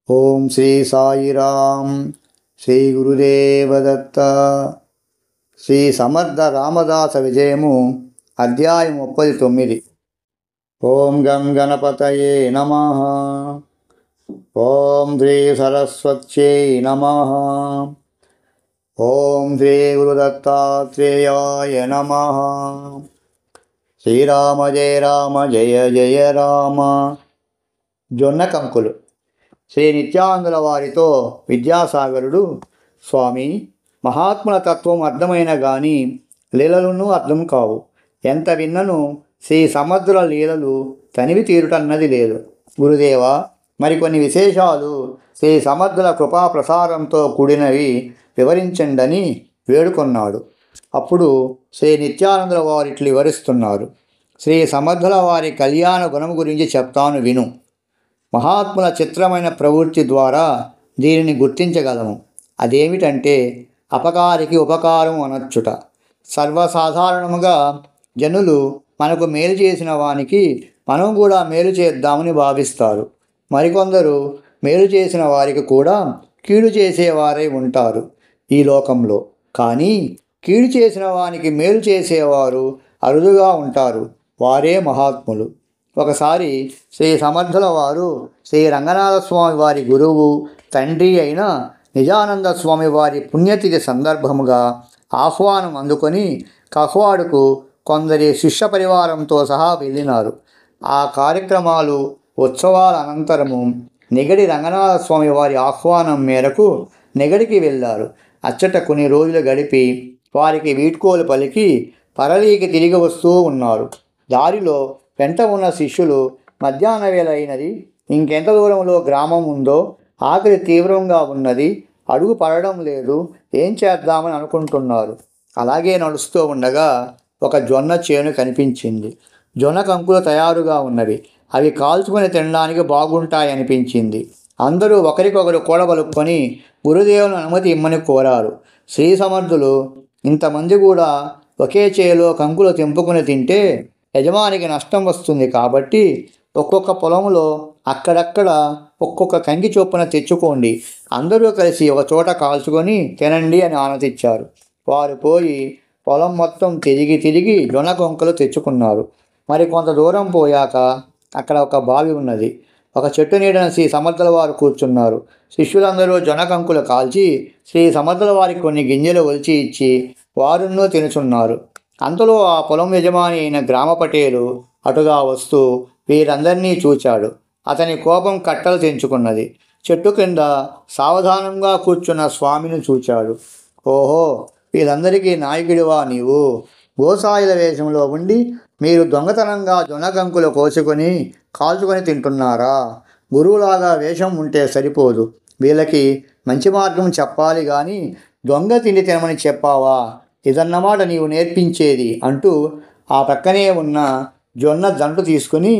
ఓం శ్రీ సాయిరాం. శ్రీ గురుదేవదత్త. శ్రీ సమర్థ రామదాస విజయము అధ్యాయం 39. ఓం గం గణపతయే నమః. ఓం శ్రీ సరస్వత్యై నమః. ఓం శ్రీ గురుదత్తాత్రేయాయ నమః. శ్రీరామ జయ రామ జయ జయ రామ. జొన్న కంకులు. శ్రీ నిత్యానందుల వారితో విద్యాసాగరుడు, స్వామి, మహాత్ముల తత్వం అర్థమైన గాని లీలలను అర్థం కావు. ఎంత విన్నను శ్రీ సమర్థుల లీలలు తనివి తీరుటన్నది లేదు. గురుదేవ, మరికొన్ని విశేషాలు శ్రీ సమర్థుల కృపా ప్రసారంతో కూడినవి వివరించండని వేడుకొన్నాడు. అప్పుడు శ్రీ నిత్యానందుల వారిట్లు వివరిస్తున్నారు. శ్రీ సమర్థుల వారి కళ్యాణ గుణం గురించి చెప్తాను విను. మహాత్ముల చిత్రమైన ప్రవృత్తి ద్వారా దీనిని గుర్తించగలము. అదేమిటంటే అపకారికి ఉపకారం అనొచ్చుట. సర్వసాధారణముగా జనులు మనకు మేలు చేసిన వానికి మనం కూడా మేలు చేద్దామని భావిస్తారు. మరికొందరు మేలు చేసిన వారికి కూడా కీడు చేసేవారై ఉంటారు ఈ లోకంలో. కానీ కీడు చేసిన వానికి మేలు చేసేవారు అరుదుగా ఉంటారు. వారే మహాత్ములు. ఒకసారి శ్రీ సమర్థుల వారు శ్రీ రంగనాథ స్వామి వారి గురువు, తండ్రి అయిన నిజానంద స్వామి వారి పుణ్యతిథి సందర్భముగా ఆహ్వానం అందుకొని కహ్వాడుకు కొందరి శిష్య పరివారంతో సహా వెళ్ళినారు. ఆ కార్యక్రమాలు, ఉత్సవాల అనంతరము నెగడి రంగనాథ స్వామి వారి ఆహ్వానం మేరకు నెగడికి వెళ్ళారు. అచ్చట కొన్ని రోజులు గడిపి వారికి వీడ్కోలు పలికి పరళీకి తిరిగి వస్తూ ఉన్నారు. దారిలో వెంట ఉన్న శిష్యులు మధ్యాహ్న వేళ అయినది, ఇంకెంత దూరంలో గ్రామం ఉందో, ఆకలి తీవ్రంగా ఉన్నది, అడుగు పడడం లేదు, ఏం చేద్దామని అనుకుంటున్నారు. అలాగే నడుస్తూ ఉండగా ఒక జొన్న చేను కనిపించింది. జొన్న కంకులు తయారుగా ఉన్నవి. అవి కాల్చుకొని తినడానికి బాగుంటాయనిపించింది. అందరూ ఒకరికొకరు కూడబలుక్కొని గురుదేవుని అనుమతి ఇమ్మని కోరారు. శ్రీ సమర్థులు, ఇంతమంది కూడా ఒకే చేలో కంకులు తెంపుకుని తింటే యజమానికి నష్టం వస్తుంది కాబట్టి ఒక్కొక్క పొలంలో అక్కడక్కడ ఒక్కొక్క కంకి చొప్పున తెచ్చుకోండి, అందరూ కలిసి ఒక చోట కాల్చుకొని తినండి అని ఆనతిచ్చారు. వారు పోయి పొలం మొత్తం తిరిగి జొన్న కంకులు తెచ్చుకున్నారు. మరి కొంత దూరం పోయాక అక్కడ ఒక బావి ఉన్నది. ఒక చెట్టు నీడన శ్రీ సమర్థుల వారు కూర్చున్నారు. శిష్యులందరూ జొన్న కంకులు కాల్చి శ్రీ సమర్థుల వారికి కొన్ని గింజలు ఒలిచి ఇచ్చి వారున్నూ తినుచున్నారు. అంతలో ఆ పొలం యజమాని అయిన గ్రామ పటేలు అటుగా వస్తూ వీరందరినీ చూచాడు. అతని కోపం కట్టలు తెంచుకున్నది. చెట్టు కింద సావధానంగా కూర్చున్న స్వామిని చూచాడు. ఓహో, వీళ్ళందరికీ నాయకుడివా నీవు? గోసాయిల వేషంలో ఉండి మీరు దొంగతనంగా జొన్న కంకులు కోసుకొని కాల్చుకొని తింటున్నారా? గురువులాగా వేషం ఉంటే సరిపోదు. వీళ్ళకి మంచి మార్గం చెప్పాలి కానీ దొంగ తిండి తినమని చెప్పావా? ఇదన్నమాట నీవు నేర్పించేది అంటూ ఆ పక్కనే ఉన్న జొన్న దంటు తీసుకుని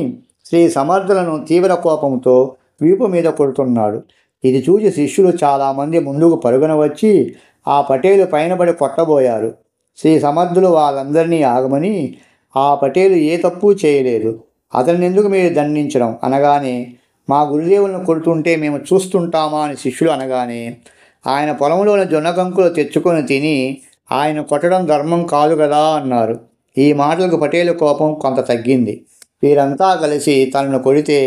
శ్రీ సమర్థులను తీవ్ర కోపంతో వీపు మీద కొడుతున్నాడు. ఇది చూసి శిష్యులు చాలామంది ముందుకు పరుగున వచ్చి ఆ పటేలు పైనబడి కొట్టబోయారు. శ్రీ సమర్థులు వాళ్ళందరినీ ఆగమని, ఆ పటేలు ఏ తప్పు చేయలేదు, అతన్ని ఎందుకు మీరు దండించడం అనగానే, మా గురుదేవులను కొడుతుంటే మేము చూస్తుంటామా అని శిష్యులు అనగానే, ఆయన పొలంలోని జొన్న కంకులు తెచ్చుకొని తిని ఆయన కొట్టడం ధర్మం కాదు కదా అన్నారు. ఈ మాటలకు పటేలు కోపం కొంత తగ్గింది. వీరంతా కలిసి తనను కొడితే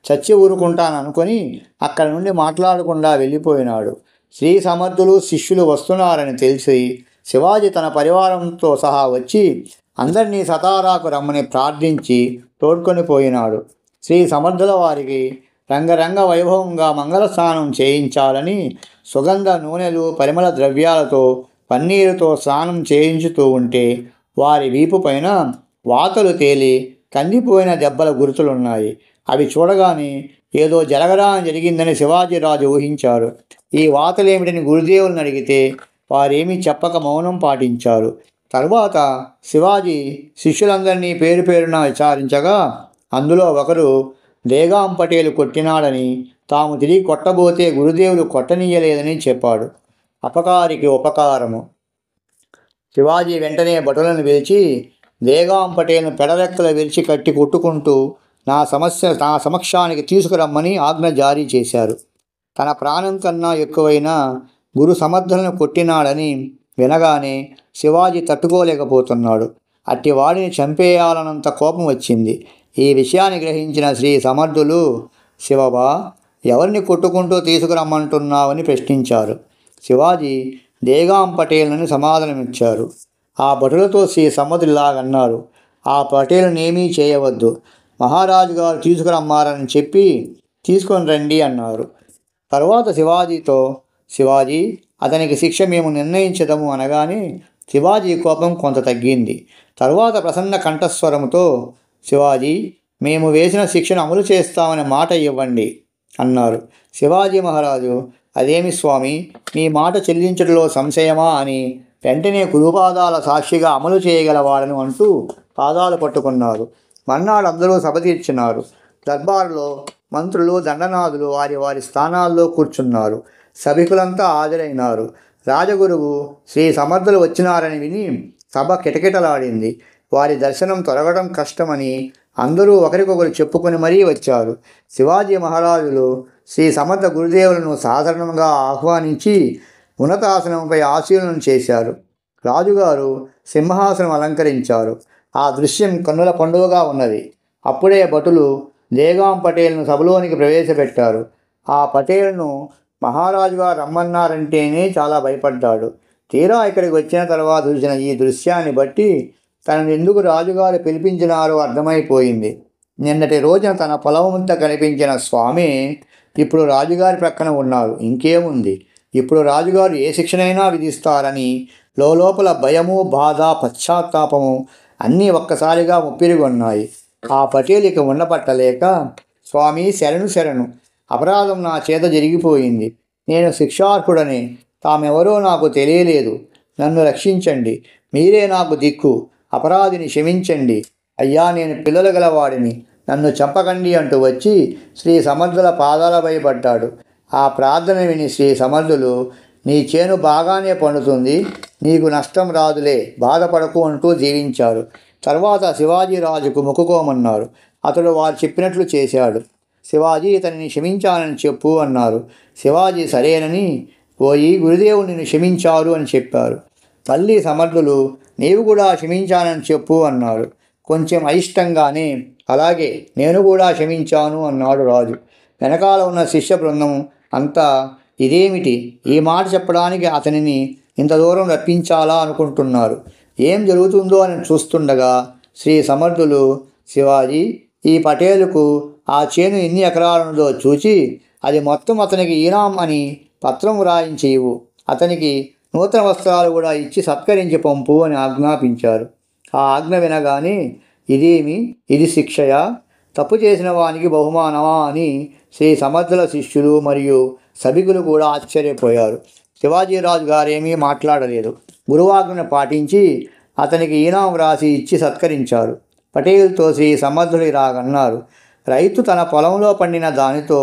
చచ్చి ఊరుకుంటాననుకొని అక్కడి నుండి మాట్లాడకుండా వెళ్ళిపోయినాడు. శ్రీ సమర్థులు శిష్యులు వస్తున్నారని తెలిసి శివాజీ తన పరివారంతో సహా వచ్చి అందరినీ సతారాకు రమ్మని ప్రార్థించి తోడ్కొని పోయినాడు. శ్రీ సమర్థుల వారికి రంగరంగ వైభవంగా మంగళ స్నానం చేయించాలని సుగంధ నూనెలు, పరిమళ ద్రవ్యాలతో, పన్నీరుతో స్నానం చేయించుతూ ఉంటే వారి వీపు పైన వాతలు తేలి కందిపోయిన దెబ్బల గుర్తులున్నాయి. అవి చూడగానే ఏదో జరిగిందని శివాజీరాజు ఊహించారు. ఈ వాతలేమిటని గురుదేవులను అడిగితే వారేమీ చెప్పక మౌనం పాటించారు. తరువాత శివాజీ శిష్యులందరినీ పేరు పేరున విచారించగా అందులో ఒకరు దేగాం పటేలు కొట్టినాడని, తాము తిరిగి కొట్టబోతే గురుదేవులు కొట్టనీయలేదని చెప్పాడు. అపకారికి ఉపకారము. శివాజీ వెంటనే భటులను పిలిచి దేగాం పటేల్ను పెడరెక్కలు విరిచి కట్టి కొట్టుకుంటూ నా సమక్షానికి తీసుకురమ్మని ఆజ్ఞ జారీ చేశారు. తన ప్రాణం కన్నా ఎక్కువైన గురు సమర్థులను కొట్టినాడని వినగానే శివాజీ తట్టుకోలేకపోతున్నాడు. అట్టి వాడిని చంపేయాలన్నంత కోపం వచ్చింది. ఈ విషయాన్ని గ్రహించిన శ్రీ సమర్థులు, శివబా, ఎవరిని కొట్టుకుంటూ తీసుకురమ్మంటున్నావని ప్రశ్నించారు. శివాజీ దేగాం పటేల్ని సమాధానమిచ్చారు. ఆ భటులతో శ్రీ సమర్థులాగన్నారు, ఆ పటేల్నేమీ చేయవద్దు, మహారాజు గారు తీసుకురమ్మారని చెప్పి తీసుకొని రండి అన్నారు. తరువాత శివాజీతో, శివాజీ, అతనికి శిక్ష మేము నిర్ణయించదము అనగానే శివాజీ కోపం కొంత తగ్గింది. తరువాత ప్రసన్న కంఠస్వరముతో, శివాజీ, మేము వేసిన శిక్షను అమలు చేస్తామని మాట ఇవ్వండి అన్నారు. శివాజీ మహారాజు, అదేమి స్వామి, మీ మాట చెల్లించడంలో సంశయమా అని వెంటనే గురుపాదాల సాక్షిగా అమలు చేయగలవాడను అంటూ పాదాలు పట్టుకున్నారు. మర్నాడు అందరూ సభ తీర్చినారు. దర్బారులో మంత్రులు, దండనాథులు వారి వారి స్థానాల్లో కూర్చున్నారు. సభికులంతా హాజరైనారు. రాజగురువు శ్రీ సమర్థులు వచ్చినారని విని సభ కిటకిటలాడింది. వారి దర్శనం తొలగడం కష్టమని అందరూ ఒకరికొకరు చెప్పుకొని మరీ వచ్చారు. శివాజీ మహారాజులు శ్రీ సమర్థ గురుదేవులను సాధారణంగా ఆహ్వానించి ఉన్నతాసనంపై ఆశీనులను చేశారు. రాజుగారు సింహాసనం అలంకరించారు. ఆ దృశ్యం కన్నుల పండుగగా ఉన్నది. అప్పుడే భటులు దేగాం పటేల్ను సభలోనికి ప్రవేశపెట్టారు. ఆ పటేల్ను మహారాజుగా రమ్మన్నారంటేనే చాలా భయపడ్డాడు. తీరా ఇక్కడికి వచ్చిన తర్వాత చూసిన ఈ దృశ్యాన్ని బట్టి తనను ఎందుకు రాజుగారు పిలిపించినారో అర్థమైపోయింది. నిన్నటి రోజున తన పొలముంత కనిపించిన స్వామి ఇప్పుడు రాజుగారి ప్రక్కన ఉన్నారు. ఇంకేముంది, ఇప్పుడు రాజుగారు ఏ శిక్షనైనా విధిస్తారని లోపల భయము, బాధ, పశ్చాత్తాపము అన్నీ ఒక్కసారిగా ముప్పిరిగొన్నాయి. ఆ పటేలికి ఉండపట్టలేక, స్వామి, శరణు శరణు, అపరాధం నా చేత జరిగిపోయింది, నేను శిక్షార్హుడని, తామెవరో నాకు తెలియలేదు, నన్ను రక్షించండి, మీరే నాకు దిక్కు, అపరాధిని క్షమించండి, అయ్యా, నేను పిల్లలు గలవాడిని, నన్ను చంపకండి అంటూ వచ్చి శ్రీ సమర్థుల పాదాలపై పడ్డాడు. ఆ ప్రార్థన విని శ్రీ సమర్థులు, నీ చేను బాగానే పండుతుంది, నీకు నష్టం రాదులే, బాధపడకు అంటూ దీవించారు. తర్వాత శివాజీరాజుకు మొక్కుకోమన్నారు. అతడు వారు చెప్పినట్లు చేశాడు. శివాజీ, ఇతనిని క్షమించానని చెప్పు అన్నారు. శివాజీ సరేనని పోయి గురుదేవుడు నిన్ను క్షమించారు అని చెప్పారు. మళ్ళీ సమర్థులు, నీవు కూడా క్షమించానని చెప్పు అన్నారు. కొంచెం అయిష్టంగానే, అలాగే, నేను కూడా క్షమించాను అన్నాడు రాజు. వెనకాల ఉన్న శిష్య బృందం అంతా ఇదేమిటి, ఈ మాట చెప్పడానికి అతనిని ఇంత దూరం రప్పించాలా అనుకుంటున్నారు. ఏం జరుగుతుందో అని చూస్తుండగా శ్రీ సమర్థులు, శివాజీ, ఈ పటేలుకు ఆ చేను ఎన్ని ఎకరాలున్నదో చూచి అది మొత్తం అతనికి ఈనాం అని పత్రం వ్రాయించి ఇవ్వు, అతనికి నూతన వస్త్రాలు కూడా ఇచ్చి సత్కరించి పంపు అని ఆజ్ఞాపించారు. ఆ ఆజ్ఞ వినగానే, ఇదేమి, ఇది శిక్షయా, తప్పు చేసిన వానికి బహుమానమా అని శ్రీ సమర్థుల శిష్యులు మరియు సభికులు కూడా ఆశ్చర్యపోయారు. శివాజీరాజు గారేమీ మాట్లాడలేదు. గురువాజ్ఞను పాటించి అతనికి ఈనాం రాసి ఇచ్చి సత్కరించారు. పటేల్తో శ్రీ సమర్థులు ఇలాగన్నారు, రైతు తన పొలంలో పండిన దానితో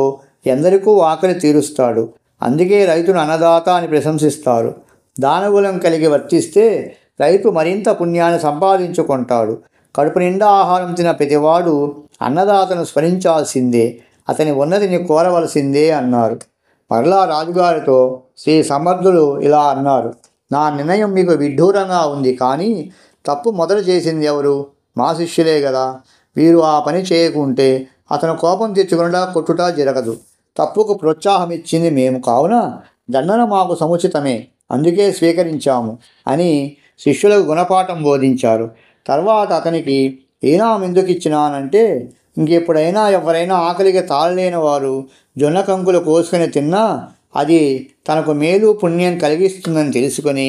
ఎందరికూ ఆకలి తీరుస్తాడు. అందుకే రైతును అన్నదాత అని ప్రశంసిస్తారు. దానగులం కలిగి వర్తిస్తే రైతు మరింత పుణ్యాన్ని సంపాదించుకుంటాడు. కడుపు నిండా ఆహారం తిన ప్రతివాడు అన్నదాతను స్మరించాల్సిందే, అతని ఉన్నతిని కోరవలసిందే అన్నారు. మరలా రాజుగారితో శ్రీ సమర్థులు ఇలా అన్నారు, నా నిర్ణయం మీకు విడ్డూరంగా ఉంది, కానీ తప్పు మొదలు చేసింది ఎవరు? మా శిష్యులే కదా. వీరు ఆ పని చేయకుంటే అతను కోపం తెచ్చుకునడా కొట్టుట జరగదు. తప్పుకు ప్రోత్సాహం ఇచ్చింది మేము, కావున దండన మాకు సముచితమే, అందుకే స్వీకరించాము అని శిష్యులకు గుణపాఠం బోధించారు. తర్వాత అతనికి ఈనాం ఎందుకు ఇచ్చినానంటే, ఇంకెప్పుడైనా ఎవరైనా ఆకలికి తాళలేని వారు జొన్న కంకులు కోసుకొని తిన్నా అది తనకు మేలు పుణ్యం కలిగిస్తుందని తెలుసుకొని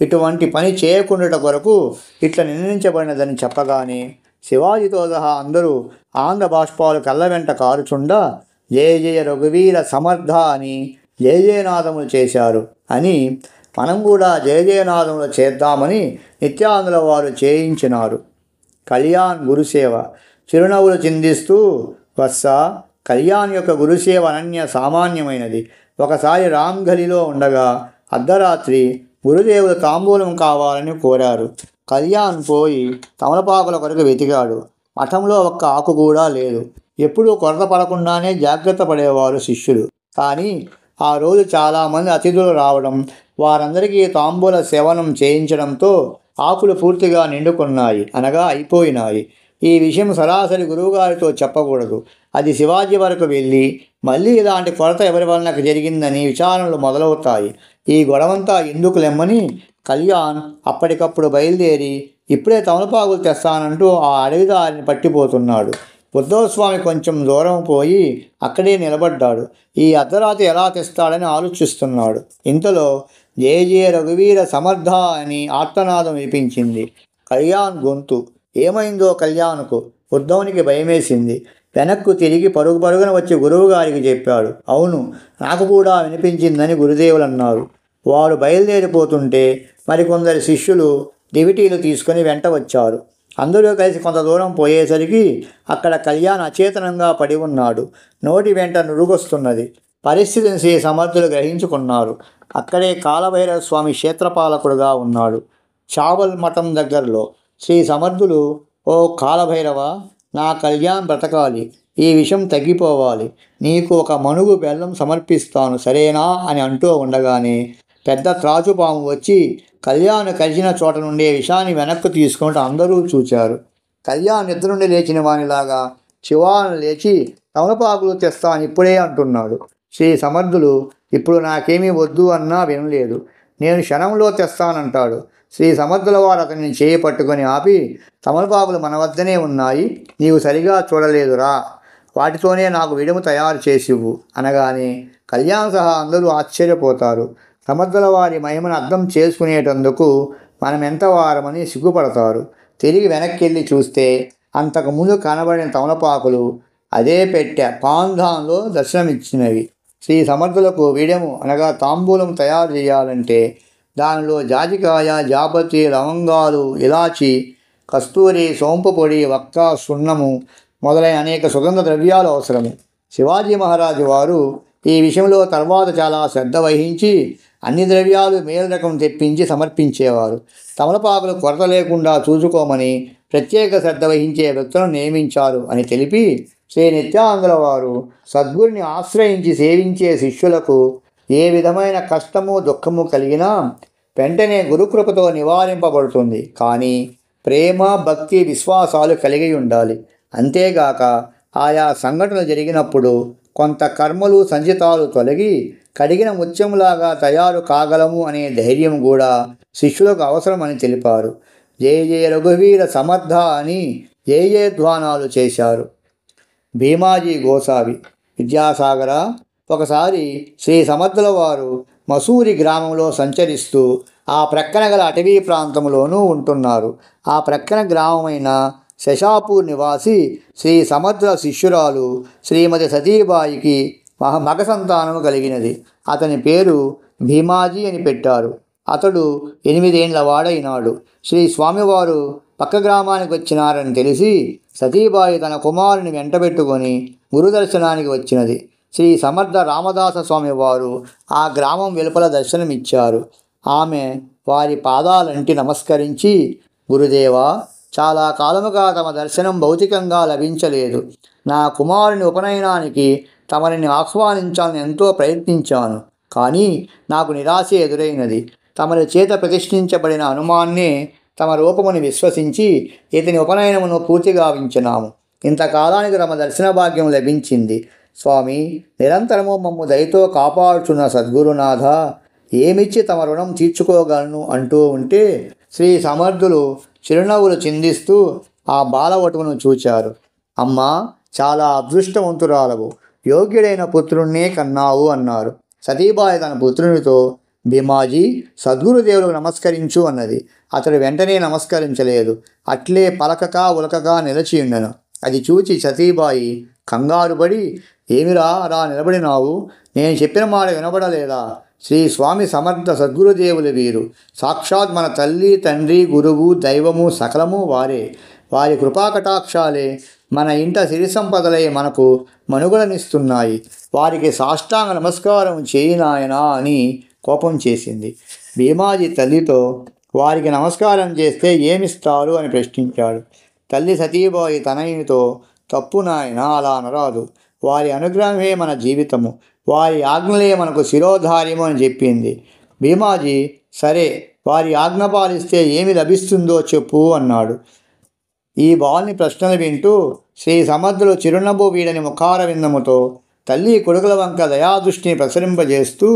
ఇటువంటి పని చేయకుండా కొరకు ఇట్లా నిర్ణయించబడినదని చెప్పగానే శివాజీతో సహా అందరూ ఆంధ్ర బాష్పాలు కళ్ళ వెంట కారుచుండా జయ జయ రఘువీర సమర్థ అని జయ జయనాదములు చేశారు అని మనం కూడా జయ జయనాదములు చేద్దామని నిత్యానందుల వారు చేయించినారు. కళ్యాణ్ గురుసేవ. చిరునవ్వులు చిందిస్తూ, వత్స, కళ్యాణ్ యొక్క గురుసేవ అనన్య సామాన్యమైనది. ఒకసారి రామ్గలిలో ఉండగా అర్ధరాత్రి గురుదేవులు తాంబూలం కావాలని కోరారు. కళ్యాణ్ పోయి తమలపాకుల కొరకు వెతికాడు. మఠంలో ఒక్క ఆకు కూడా లేదు. ఎప్పుడూ కొరత పడకుండానే జాగ్రత్త పడేవారు శిష్యులు. కానీ ఆ రోజు చాలామంది అతిథులు రావడం, వారందరికీ తాంబూల సేవనం చేయించడంతో ఆకులు పూర్తిగా నిండుకున్నాయి, అనగా అయిపోయినాయి. ఈ విషయం సరాసరి గురువుగారితో చెప్పకూడదు. అది శివాజీ వరకు వెళ్ళి మళ్ళీ ఇలాంటి కొరత ఎవరి వలన జరిగిందని విచారణలు మొదలవుతాయి. ఈ గొడవంతా ఎందుకు లెమ్మని కళ్యాణ్ అప్పటికప్పుడు బయలుదేరి ఇప్పుడే తమలపాకులు తెస్తానంటూ ఆ అడవిదారిని పట్టిపోతున్నాడు. ఉద్ధవస్వామి కొంచెం దూరం పోయి అక్కడే నిలబడ్డాడు. ఈ అర్ధరాత్రి ఎలా తెస్తాడని ఆలోచిస్తున్నాడు. ఇంతలో జయ జయ రఘువీర సమర్థ అని ఆర్తనాదం వినిపించింది. కళ్యాణ్ గొంతు. ఏమైందో కళ్యాణ్కు? ఉద్ధవునికి భయమేసింది. వెనక్కు తిరిగి పరుగు పరుగున వచ్చి గురువుగారికి చెప్పాడు. అవును, నాకు కూడా వినిపించిందని గురుదేవులు అన్నారు. వారు బయలుదేరిపోతుంటే మరికొందరు శిష్యులు దివిటీలు తీసుకుని వెంట వచ్చారు. అందరూ కలిసి కొంత దూరం పోయేసరికి అక్కడ కళ్యాణ్ అచేతనంగా పడి ఉన్నాడు. నోటి వెంట నురుగొస్తున్నది. పరిస్థితిని శ్రీ సమర్థులు గ్రహించుకున్నారు. అక్కడే కాలభైరవ స్వామి క్షేత్రపాలకుడుగా ఉన్నాడు, చావల్ మఠం దగ్గరలో. శ్రీ సమర్థులు, ఓ కాలభైరవ, నా కళ్యాణ్ బ్రతకాలి, ఈ విషయం తగ్గిపోవాలి, నీకు ఒక మణుగు బెల్లం సమర్పిస్తాను సరేనా అని అంటూ ఉండగానే పెద్ద త్రాచుపాము వచ్చి కళ్యాణ్ కలిసిన చోట నుండే విషాన్ని వెనక్కు తీసుకుంటూ అందరూ చూచారు. కళ్యాణ్ నిద్ర నుండి లేచిన వానిలాగా శివాను లేచి తమలపాకులు తెస్తాను ఇప్పుడే అంటున్నాడు. శ్రీ సమర్థులు, ఇప్పుడు నాకేమీ వద్దు అన్నా వినలేదు. నేను క్షణంలో తెస్తానంటాడు. శ్రీ సమర్థుల వారు అతన్ని చేయి పట్టుకొని ఆపి, తమలపాకులు మన వద్దనే ఉన్నాయి, నీవు సరిగా చూడలేదురా, వాటితోనే నాకు విడుము తయారు చేసివ్వు అనగానే కళ్యాణ్ సహా అందరూ ఆశ్చర్యపోతారు. సమర్థుల వారి మహిమను అర్థం చేసుకునేటందుకు మనం ఎంత వారమని సిగ్గుపడతారు. తిరిగి వెనక్కి వెళ్ళి చూస్తే అంతకుముందు కనబడిన తమలపాకులు అదే పెట్టె పాంధాన్లో దర్శనమిచ్చినవి. శ్రీ సమర్థులకు విడము అనగా తాంబూలం తయారు చేయాలంటే దానిలో జాజికాయ, జాపత్రి, లవంగాలు, ఇలాచి, కస్తూరి, సోంపు పొడి, వక్క, సున్నము మొదలైన అనేక సుగంధ ద్రవ్యాలు అవసరము. శివాజీ మహారాజు వారు ఈ విషయంలో తర్వాత చాలా శ్రద్ధ వహించి అన్ని ద్రవ్యాలు మేలు రకం తెప్పించి సమర్పించేవారు. తమలపాకులు కొరత లేకుండా చూసుకోమని ప్రత్యేక శ్రద్ధ వహించే వ్యక్తులను నియమించారు అని తెలిపి శ్రీ నిత్యానందుల వారు సద్గురుని ఆశ్రయించి సేవించే శిష్యులకు ఏ విధమైన కష్టము దుఃఖము కలిగినా వెంటనే గురుకృపతో నివారింపబడుతుంది. కానీ ప్రేమ, భక్తి, విశ్వాసాలు కలిగి ఉండాలి. అంతేగాక ఆయా సంఘటనలు జరిగినప్పుడు కొంత కర్మలు, సంచితాలు తొలగి కడిగిన ముత్యంలాగా తయారు కాగలము అనే ధైర్యం కూడా శిష్యులకు అవసరమని తెలిపారు. జయ జయ రఘువీర సమర్థ అని జయ జయధ్వానాలు చేశారు. భీమాజీ గోసావి. విద్యాసాగర, ఒకసారి శ్రీ సమర్థుల వారు మసూరి గ్రామంలో సంచరిస్తూ ఆ ప్రక్కన గల అటవీ ప్రాంతంలోనూ ఉంటున్నారు. ఆ ప్రక్కన గ్రామమైన శశాపూర్ నివాసి శ్రీ సమర్థుల శిష్యురాలు శ్రీమతి సతీబాయికి మగ సంతానము కలిగినది. అతని పేరు భీమాజీ అని పెట్టారు. అతడు 8 ఏళ్ల వాడైనాడు. శ్రీ స్వామివారు పక్క గ్రామానికి వచ్చినారని తెలిసి సతీబాయి తన కుమారుని వెంటబెట్టుకొని గురుదర్శనానికి వచ్చినది. శ్రీ సమర్థ రామదాస స్వామి వారు ఆ గ్రామం వెలుపల దర్శనమిచ్చారు. ఆమె వారి పాదాలంటి నమస్కరించి, గురుదేవా, చాలా కాలముగా తమ దర్శనం భౌతికంగా లభించలేదు. నా కుమారుని ఉపనయనానికి తమరిని ఆహ్వానించాలని ఎంతో ప్రయత్నించాను, కానీ నాకు నిరాశ ఎదురైనది. తమరి చేత ప్రతిష్ఠించబడిన హనుమాన్నే తమ రూపముని విశ్వసించి ఇతని ఉపనయనమును పూర్తిగా వించినాము. ఇంతకాలానికి తమ దర్శన భాగ్యం లభించింది. స్వామి, నిరంతరము మమ్ము దయతో కాపాడుచున్న సద్గురునాథ, ఏమిచ్చి తమ రుణం తీర్చుకోగలను అంటూ ఉంటే శ్రీ సమర్థులు చిరునవ్వులు చిందిస్తూ ఆ బాలవటువును చూచారు. అమ్మా, చాలా అదృష్టవంతురాలవు, యోగ్యుడైన పుత్రుణ్ణే కన్నావు అన్నారు. సతీబాయి తన పుత్రునితో, భీమాజీ, సద్గురుదేవులకు నమస్కరించు అన్నది. అతడు వెంటనే నమస్కరించలేదు. అట్లే పలకక ఉలకగా నిలిచి ఉండెను. అది చూచి సతీబాయి కంగారుపడి, ఏమిరా రా నిలబడినావు? నేను చెప్పిన మాట వినబడలేదా? శ్రీ స్వామి సమర్థ సద్గురుదేవులు వీరు. సాక్షాత్ మన తల్లి, తండ్రి, గురువు, దైవము సకలము వారే. వారి కృపాకటాక్షాలే మన ఇంట సిరి సంపదలై మనకు మనుగడనిస్తున్నాయి. వారికి సాష్టాంగ నమస్కారం చేయినాయనా అని కోపం చేసింది. భీమాజీ తల్లితో, వారికి నమస్కారం చేస్తే ఏమిస్తారు అని ప్రశ్నించాడు. తల్లి సతీబాయి తనయునితో, తప్పు నాయన, అలా అనరాదు. వారి అనుగ్రహమే మన జీవితము. వారి ఆజ్ఞలే మనకు శిరోధార్యము అని చెప్పింది. భీమాజీ సరే, వారి ఆజ్ఞ పాలిస్తే ఏమి లభిస్తుందో చెప్పు అన్నాడు. ఈ బాలుని ప్రశ్నలు వింటూ శ్రీ సమర్థులు చిరునవ్వు వీడని ముఖార విన్నముతో తల్లి కొడుకుల వంక దయాదృష్టిని ప్రసరింపజేస్తూ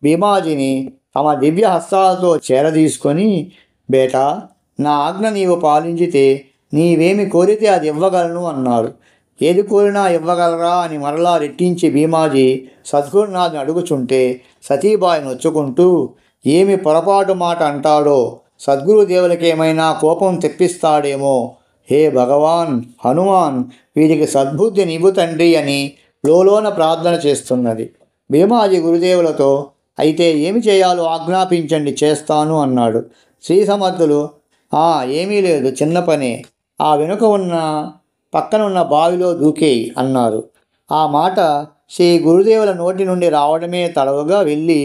భీమాజీని తమ దివ్య హస్తాలతో చేరదీసుకొని, బేటా, నా ఆజ్ఞ నీవు పాలించితే నీవేమి కోరితే అది ఇవ్వగలను అన్నారు. ఏది కోరినా ఇవ్వగలరా అని మరలా రెట్టించి భీమాజీ సద్గురునాథ్ని అడుగుచుంటే సతీబాయి నొచ్చుకుంటూ, ఏమి పొరపాటు మాట అంటాడో, సద్గురుదేవులకేమైనా కోపం తెప్పిస్తాడేమో, హే భగవాన్ హనుమాన్, వీడికి సద్బుద్ధి నీవు తండ్రి అని లోలోన ప్రార్థన చేస్తున్నది. భీమాజీ గురుదేవులతో, అయితే ఏమి చేయాలో ఆజ్ఞాపించండి, చేస్తాను అన్నాడు. శ్రీ సమర్థులు, ఏమీ లేదు, చిన్న పనే, ఆ వెనుక ఉన్న పక్కనున్న బావిలో దూకేయి అన్నారు. ఆ మాట శ్రీ గురుదేవుల నోటి నుండి రావడమే తడవుగా వెళ్ళి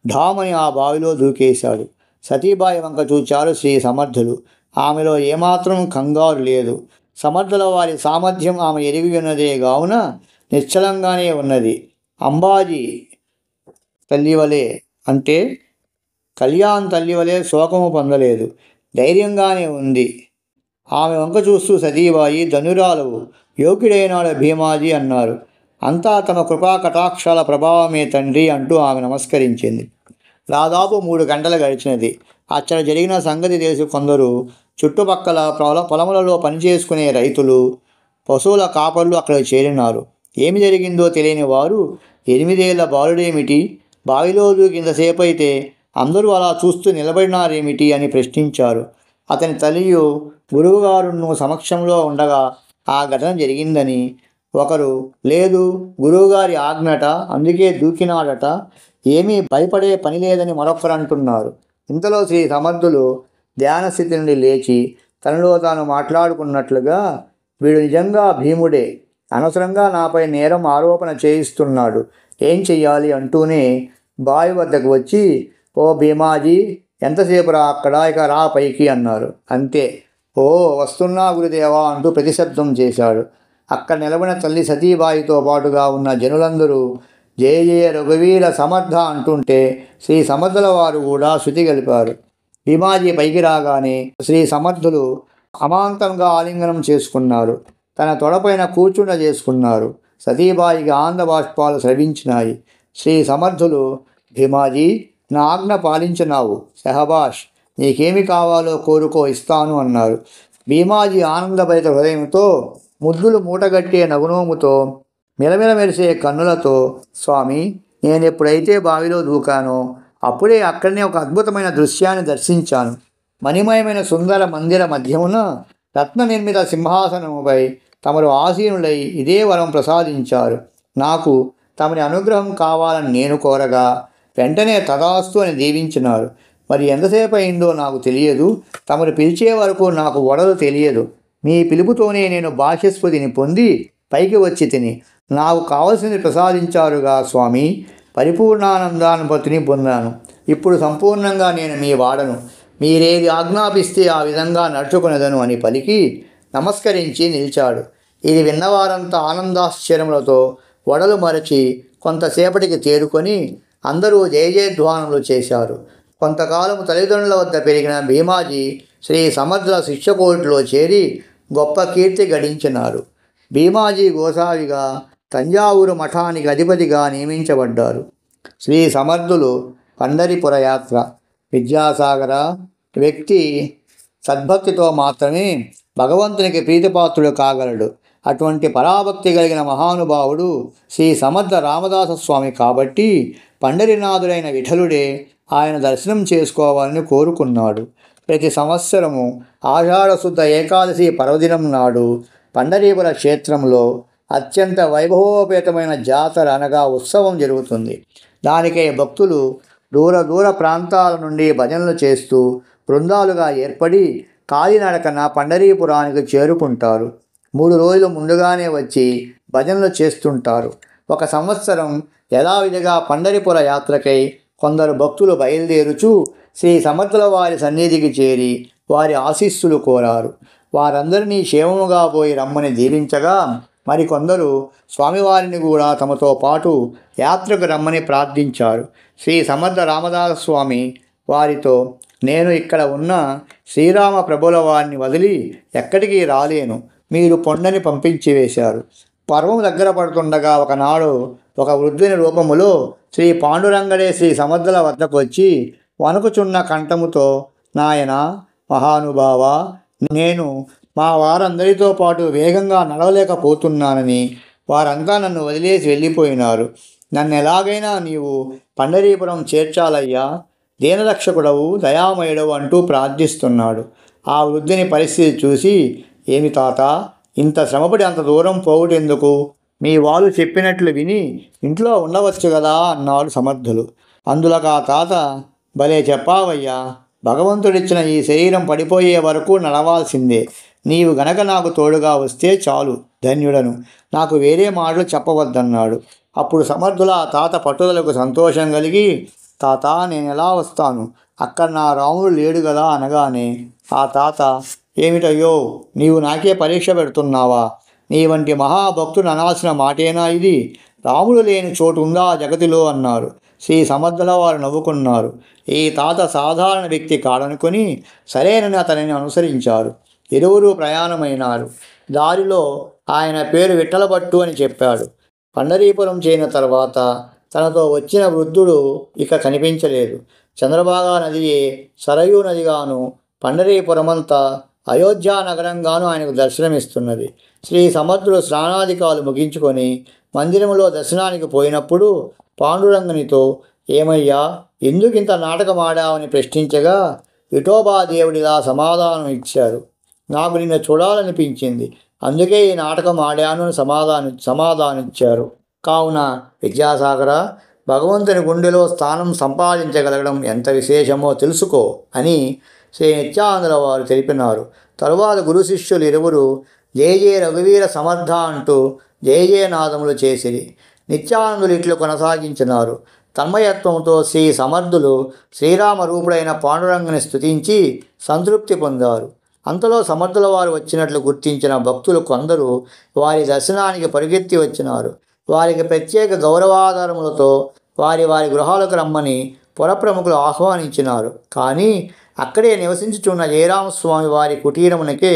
ఢామని ఆ బావిలో దూకేశాడు. సతీబాయి వంక చూచారు శ్రీ సమర్థులు. ఆమెలో ఏమాత్రం కంగారు లేదు. సమర్థుల వారి సామర్థ్యం ఆమె ఎరిగి ఉన్నదే గావున నిశ్చలంగానే ఉన్నది. అంబాజీ తల్లివలే, అంటే కళ్యాణ్ తల్లివలే శోకము పొందలేదు, ధైర్యంగానే ఉంది. ఆమె వంక చూస్తూ సతీబాయి, ధనురాలవు, యోగ్యుడైనాడు భీమాజీ అన్నారు. అంతా తమ కృపా కటాక్షాల ప్రభావమే తండ్రి అంటూ ఆమె నమస్కరించింది. దాదాపు 3 గంటలు గడిచినది. అక్కడ జరిగిన సంగతి తెలిసి కొందరు చుట్టుపక్కల పొలములలో పనిచేసుకునే రైతులు, పశువుల కాపర్లు అక్కడికి చేరినారు. ఏమి జరిగిందో తెలియని వారు, 8 ఏళ్ల బాలుడేమిటి, బావిలో దూకింతసేపు అయితే అందరూ అలా చూస్తూ నిలబడినారేమిటి అని ప్రశ్నించారు. అతని తల్లియు గురువుగారును సమక్షంలో ఉండగా ఆ ఘటన జరిగిందని, ఒకరు, లేదు, గురువుగారి ఆజ్ఞట, అందుకే దూకినాడట, ఏమీ భయపడే పని లేదని మరొకరు అంటున్నారు. ఇంతలో శ్రీ సమర్థులు ధ్యానస్థితి నుండి లేచి తనలో తాను మాట్లాడుకున్నట్లుగా, వీడు నిజంగా భీముడే, అనవసరంగా నాపై నేరం ఆరోపణ చేయిస్తున్నాడు, ఏం చెయ్యాలి అంటూనే బావి వద్దకు వచ్చి, ఓ భీమాజీ, ఎంతసేపు రా అక్కడ, ఇక రా పైకి అన్నారు. అంతే. ఓ వస్తున్నా గురుదేవా అంటూ ప్రతిశబ్దం చేశాడు. అక్కడ నిలబడిన తల్లి సతీబాయితో పాటుగా ఉన్న జనులందరూ జయ జయ రఘువీర సమర్థ అంటుంటే శ్రీ సమర్థుల వారు కూడా శృతి గలిపారు. భీమాజీ పైకి రాగానే శ్రీ సమర్థులు అమాంతంగా ఆలింగనం చేసుకున్నారు. తన తొడపైన కూర్చుండ చేసుకున్నారు. సతీబాయికి ఆనంద బాష్పాలు స్రవించినాయి. శ్రీ సమర్థులు, భీమాజీ, నా ఆజ్ఞ పాలించినావు, శహబాష్, నీకేమి కావాలో కోరుకో, ఇస్తాను అన్నారు. భీమాజీ ఆనందభరిత హృదయంతో, ముద్దులు మూటగట్టే నగునోముతో, మిలమిల మెరిసే కన్నులతో, స్వామి, నేను ఎప్పుడైతే బావిలో దూకానో అప్పుడే అక్కడనే ఒక అద్భుతమైన దృశ్యాన్ని దర్శించాను. మణిమయమైన సుందర మందిర మధ్యమున రత్న నిర్మిత సింహాసనముపై తమరు ఆసీనులై ఇదే వరం ప్రసాదించారు. నాకు తమని అనుగ్రహం కావాలని నేను కోరగా వెంటనే తదాస్తు అని దీవించినారు. మరి ఎంతసేపు అయిందో నాకు తెలియదు, తమరు పిలిచే వరకు నాకు వడలు తెలియదు. మీ పిలుపుతోనే నేను బాహ్యస్ఫుతిని పొంది పైకి వచ్చి తిని నాకు కావలసింది ప్రసాదించారుగా స్వామి, పరిపూర్ణానందానుభూతిని పొందాను. ఇప్పుడు సంపూర్ణంగా నేను మీ వాడను, మీరేది ఆజ్ఞాపిస్తే ఆ విధంగా నడుచుకునేదను అని పలికి నమస్కరించి నిలిచాడు. ఇది విన్నవారంతా ఆనందాశ్చర్యములతో వడలు మరచి కొంతసేపటికి తేరుకొని అందరూ జయ జయధ్వానములు చేశారు. కొంతకాలం తల్లిదండ్రుల వద్ద పెరిగిన భీమాజీ శ్రీ సమర్థుల శిష్యకోటిలో చేరి గొప్ప కీర్తి గడించినారు. భీమాజీ గోసావిగా తంజావూరు మఠానికి అధిపతిగా నియమించబడ్డారు. శ్రీ సమర్థులు పండరిపుర యాత్ర. విద్యాసాగర, వ్యక్తి సద్భక్తితో మాత్రమే భగవంతునికి ప్రీతిపాత్రుడు కాగలడు. అటువంటి పరాభక్తి కలిగిన మహానుభావుడు శ్రీ సమర్థ రామదాస స్వామి కాబట్టి పండరినాథుడైన విఠలుడే ఆయన దర్శనం చేసుకోవాలని కోరుకున్నాడు. ప్రతి సంవత్సరము ఆషాఢశుద్ధ ఏకాదశి పర్వదినం నాడు పండరీపుర క్షేత్రంలో అత్యంత వైభవోపేతమైన జాతర అనగా ఉత్సవం జరుగుతుంది. దానికై భక్తులు దూర దూర ప్రాంతాల నుండి భజనలు చేస్తూ బృందాలుగా ఏర్పడి కాలినడకన పండరీపురానికి చేరుకుంటారు. 3 రోజులు ముందుగానే వచ్చి భజనలు చేస్తుంటారు. ఒక సంవత్సరం యథావిధిగా పండరిపుర యాత్రకై కొందరు భక్తులు బయలుదేరుచూ శ్రీ సమర్థుల వారి సన్నిధికి చేరి వారి ఆశీస్సులు కోరారు. వారందరినీ క్షేమముగా పోయి రమ్మని దీవించగా మరికొందరు స్వామివారిని కూడా తమతో పాటు యాత్రకు రమ్మని ప్రార్థించారు. శ్రీ సమర్థ రామదాస స్వామి వారితో, నేను ఇక్కడ ఉన్న శ్రీరామ ప్రభుల వారిని వదిలి ఎక్కడికి రాలేను, మీరు పొండని పంపించి వేశారు. పర్వం దగ్గర పడుతుండగా ఒకనాడు ఒక వృద్ధుని రూపములో శ్రీ పాండురంగడే శ్రీ సమర్థుల వద్దకు వచ్చి వణుకుచున్న కంఠముతో, నాయన మహానుభావ, నేను మా వారందరితో పాటు వేగంగా నడవలేకపోతున్నానని, వారంతా నన్ను వదిలేసి వెళ్ళిపోయినారు. నన్ను ఎలాగైనా నీవు పండరీపురం చేర్చాలయ్యా, దీనరక్షకుడవు, దయామయుడవు అంటూ ప్రార్థిస్తున్నాడు. ఆ వృద్ధుని పరిస్థితి చూసి, ఏమి తాత, ఇంత శ్రమపడి అంత దూరం పోవుటెందుకు? మీ వాళ్ళు చెప్పినట్లు విని ఇంట్లో ఉండవచ్చు కదా అన్నాడు సమర్థులు. అందులోకి ఆ తాత, భలే చెప్పావయ్యా, భగవంతుడిచ్చిన ఈ శరీరం పడిపోయే వరకు నడవాల్సిందే. నీవు గనక నాకు తోడుగా వస్తే చాలు, ధన్యుడను, నాకు వేరే మాటలు చెప్పవద్దన్నాడు. అప్పుడు సమర్థుల ఆ తాత పట్టుదలకు సంతోషం కలిగి, తాత, నేను ఎలా వస్తాను, అక్కడ నా రాముడు లేడు కదా అనగానే ఆ తాత, ఏమిటయ్యో, నీవు నాకే పరీక్ష పెడుతున్నావా? నీ వంటి మహాభక్తుడు అనాల్సిన మాటేనా ఇది? రాముడు లేని చోటు ఉందా జగతిలో అన్నారు. శ్రీ సమర్థుల వారు నవ్వుకున్నారు. ఈ తాత సాధారణ వ్యక్తి కాడనుకొని సరేనని అతనిని అనుసరించారు. ఇరువురు ప్రయాణమైనారు. దారిలో ఆయన పేరు విఠలభట్టు అని చెప్పాడు. పండరీపురం చేరిన తర్వాత తనతో వచ్చిన వృద్ధుడు ఇక కనిపించలేదు. చంద్రభాగా నదియే సరయూ నదిగాను, పండరీపురమంతా అయోధ్యా నగరంగాను ఆయనకు దర్శనమిస్తున్నది. శ్రీ సమర్థుడు స్నానాధికాలు ముగించుకొని మందిరములో దర్శనానికి పోయినప్పుడు పాండురంగనితో, ఏమయ్యా, ఎందుకింత నాటకమాడావని ప్రశ్నించగా విఠోబాదేవుడిలా సమాధానం ఇచ్చారు. నాకు నిన్ను చూడాలనిపించింది, అందుకే ఈ నాటకం ఆడాను అని సమాధానిచ్చారు. కావున విద్యాసాగర, భగవంతుని గుండెలో స్థానం సంపాదించగలగడం ఎంత విశేషమో తెలుసుకో అని శ్రీ నిత్యానందుల వారు తెలిపినారు. తరువాత గురు శిష్యులు ఇరువురు జయ జయ రఘువీర సమర్థ అంటూ జయ జయనాదములు చేసిరి. నిత్యానందులు ఇట్లు కొనసాగించినారు. తన్మయత్వంతో శ్రీ సమర్థులు శ్రీరామ రూపుడైన పాండురంగని స్తుతించి సంతృప్తి పొందారు. అంతలో సమర్థుల వారు వచ్చినట్లు గుర్తించిన భక్తులు కొందరు వారి దర్శనానికి పరిగెత్తి వచ్చినారు. వారికి ప్రత్యేక గౌరవాధారములతో వారి గృహాలకు రమ్మని పురప్రముఖులు ఆహ్వానించినారు. కానీ అక్కడే నివసించుచున్న జయరామస్వామి వారి కుటీరమునకే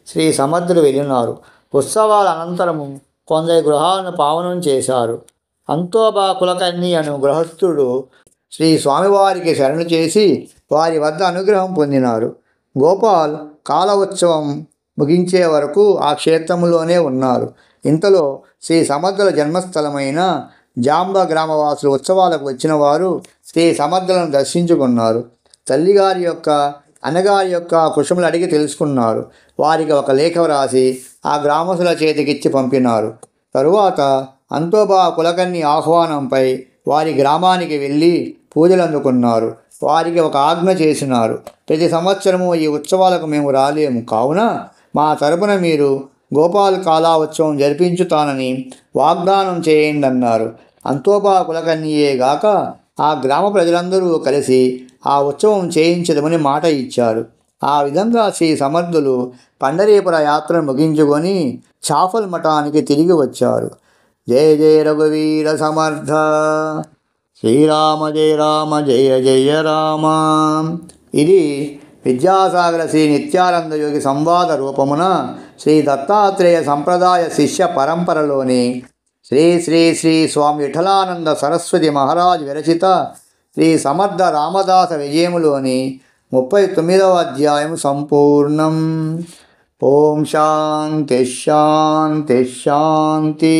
శ్రీ సమర్థులు వెళ్ళినారు. ఉత్సవాల అనంతరము కొందరి గృహాలను పావనం చేశారు. అంతోబా కులకర్ణి అను గృహస్థుడు శ్రీ స్వామివారికి శరణు చేసి వారి వద్ద అనుగ్రహం పొందినారు. గోపాల్ కాల ఉత్సవం ముగించే వరకు ఆ క్షేత్రంలోనే ఉన్నారు. ఇంతలో శ్రీ సమర్థుల జన్మస్థలమైన జాంబ గ్రామవాసులు ఉత్సవాలకు వచ్చిన వారు శ్రీ సమర్థులను దర్శించుకున్నారు. తల్లిగారి యొక్క అన్నగారి యొక్క కుశములు అడిగి తెలుసుకున్నారు. వారికి ఒక లేఖ వ్రాసి ఆ గ్రామస్తుల చేతికిచ్చి పంపినారు. తరువాత అంతోబా కులకర్ణి ఆహ్వానంపై వారి గ్రామానికి వెళ్ళి పూజలు అందుకున్నారు. వారికి ఒక ఆజ్ఞ చేసినారు. ప్రతి సంవత్సరము ఈ ఉత్సవాలకు మేము రాలేము, కావున మా తరపున మీరు గోపాల్ కాలా ఉత్సవం జరిపించుతానని వాగ్దానం చేయండి అన్నారు. అంతోబా కులకర్ణియే గాక ఆ గ్రామ ప్రజలందరూ కలిసి ఆ ఉత్సవం చేయించదమని మాట ఇచ్చారు. ఆ విధంగా శ్రీ సమర్థులు పండరీపుర యాత్రను ముగించుకొని చాఫల్ మఠానికి తిరిగి వచ్చారు. జయ జయ రఘువీర సమర్థ, శ్రీరామ జయ రామ జయ జయ రామ. ఇది విద్యాసాగర శ్రీ నిత్యానంద యోగి సంవాద రూపమున శ్రీ దత్తాత్రేయ సంప్రదాయ శిష్య పరంపరలోని శ్రీ శ్రీ శ్రీ స్వామి విఠలానంద సరస్వతి మహారాజ్ విరచిత శ్రీ సమర్థ రామదాస విజయములోని 39వ అధ్యాయం సంపూర్ణం. ఓం శాంతి శాంతి శాంతి.